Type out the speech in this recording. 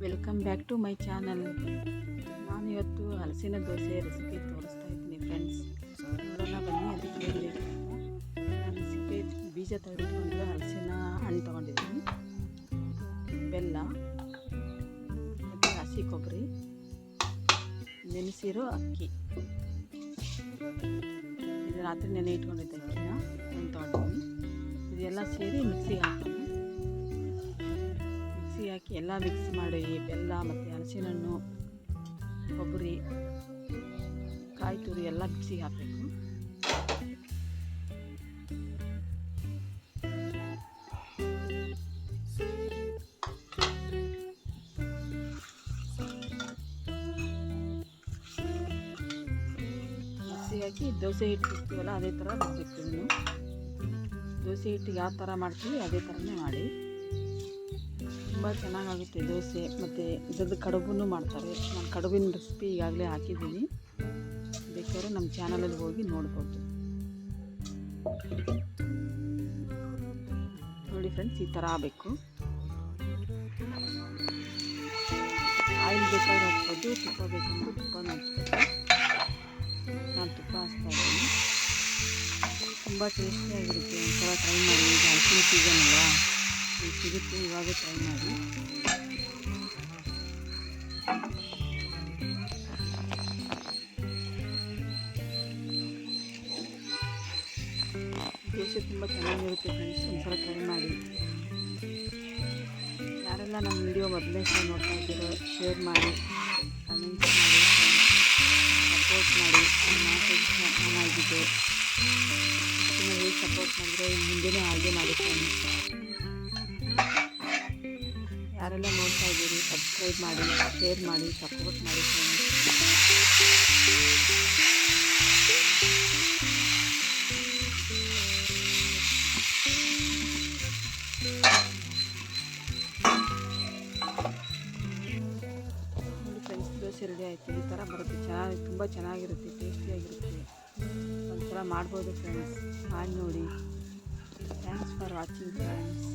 Welcome back to my channel. ನಾನು ಇವತ್ತು ಹಲಸಿನ ದೋಸೆ ರೆಸಿಪಿ ತೋರಿಸ್ತಾ ಇದ್ದೀನಿ ಫ್ರೆಂಡ್ಸ್. ನೋಡೋಣ ಬನ್ನಿ ಅದಕ್ಕೆ ಏನು ಬೇಕು ಅಂತ. ನಾನು ಸಿಪ್ಪೆ ಬೀಜ ತೆಗೆದುಕೊಂಡು ಹಲಸಿನ ಹಣ್ಣು ತೊಗೊಂಡಿದ್ದೀನಿ, ಬೆಲ್ಲ ಮತ್ತು ಹಸಿ ಕೊಬ್ಬರಿ, ನೆನೆಸಿರೋ ಅಕ್ಕಿ. ಇದು ರಾತ್ರಿ ನೆನೆ ಇಟ್ಕೊಂಡಿದ್ದೆ ಅಕ್ಕಿನ ತೊಗೊಂಡಿದ್ದೀನಿ. ಇದೆಲ್ಲ ಸೇರಿ ಮಿಕ್ಸಿಗೆ ಹಾಕೋಣ. ಹಾಕಿ ಎಲ್ಲ ಮಿಕ್ಸ್ ಮಾಡಿ ಬೆಲ್ಲ ಮತ್ತು ಹಲಸಿನಹಣ್ಣು, ಕೊಬ್ಬರಿ, ಕಾಯಿ ತುರಿ ಎಲ್ಲ ಮಿಕ್ಸಿಗೆ ಹಾಕಬೇಕು. ಮಿಕ್ಸಿಗೆ ಹಾಕಿ ದೋಸೆ ಹಿಟ್ಟು ಇರ್ತೀವಲ್ಲ ಅದೇ ಥರ ಮಾಡಬೇಕು. ಇದನ್ನು ದೋಸೆ ಹಿಟ್ಟಿಗೆ ಯಾವ ಥರ ಮಾಡ್ತೀವಿ ಅದೇ ಥರನೇ ಮಾಡಿ. ತುಂಬ ಚೆನ್ನಾಗಾಗುತ್ತೆ ದೋಸೆ. ಮತ್ತು ಇದ್ರದ್ದು ಕಡುಬು ಮಾಡ್ತಾರೆ. ನಾನು ಕಡುಬಿನ ರೆಸಿಪಿ ಈಗಾಗಲೇ ಹಾಕಿದ್ದೀನಿ, ಬೇಕಾದ್ರೆ ನಮ್ಮ ಚಾನಲಲ್ಲಿ ಹೋಗಿ ನೋಡ್ಬೋದು. ನೋಡಿ ಫ್ರೆಂಡ್ಸ್, ಈ ಥರ ಆಗಬೇಕು. ಆಯಿಲ್ ಬೇಕಾದ್ರೆ ಹಚ್ಬೋದು, ತುಪ್ಪ ಬೇಕಂದ್ರೆ ತುಪ್ಪನೂ ಹಚ್ಬೇಕು. ನಾನು ತುಪ್ಪ ಹಚ್ತಾ ಇದ್ದೀನಿ. ತುಂಬ ಟೇಸ್ಟಿಯಾಗಿರುತ್ತೆ. ಒಂಥರ ಟ್ರೈ ಮಾಡಿ. ಈಗ ಹಲಸಿನ ಸೀಸನ್ ಅಲ್ಲ, ಈಗ ಸಿಗುತ್ತೆ, ಇವಾಗ ಟ್ರೈ ಮಾಡಿ. ದೋಸೆ ತುಂಬ ಚೆನ್ನಾಗಿರುತ್ತೆ ಫ್ರೆಂಡ್ಸ್, ಒಂದ್ಸಲ ಟ್ರೈ ಮಾಡಿ. ಯಾರೆಲ್ಲ ನಮ್ಮ ವಿಡಿಯೋ ಮೊದಲೇ ನೋಡ್ತಾ ಇದ್ದೀರೋ ಶೇರ್ ಮಾಡಿ, ಕಮೆಂಟ್ಸ್ ಮಾಡಿ, ಸಪೋರ್ಟ್ ಮಾಡಿ. ಚೆನ್ನಾಗಿದೆ, ಹೇಗೆ ಸಪೋರ್ಟ್ ಮಾಡಿದರೆ ಮುಂದೆನೂ ಹಾಗೆ ಮಾಡಿ ಫ್ರೆಂಡ್ಸ್. ಯಾರೆಲ್ಲ ನೋಡ್ತಾ ಇದ್ದೀರಿ ಸಬ್ಸ್ಕ್ರೈಬ್ ಮಾಡಿ, ಶೇರ್ ಮಾಡಿ, ಸಪೋರ್ಟ್ ಮಾಡಿ ಫ್ರೆಂಡ್ಸ್. ನೋಡಿ ಫ್ರೆಂಡ್ಸ್, ದೋಸೆ ರೆಡಿ ಆಯಿತು. ಈ ಥರ ಬರುತ್ತೆ, ತುಂಬ ಚೆನ್ನಾಗಿರುತ್ತೆ, ಟೇಸ್ಟಿಯಾಗಿರುತ್ತೆ. ಒಂಥರ ಮಾಡ್ಬೋದು ಫ್ರೆಂಡ್ಸ್, ಮಾಡಿ ನೋಡಿ. Thanks for watching friends.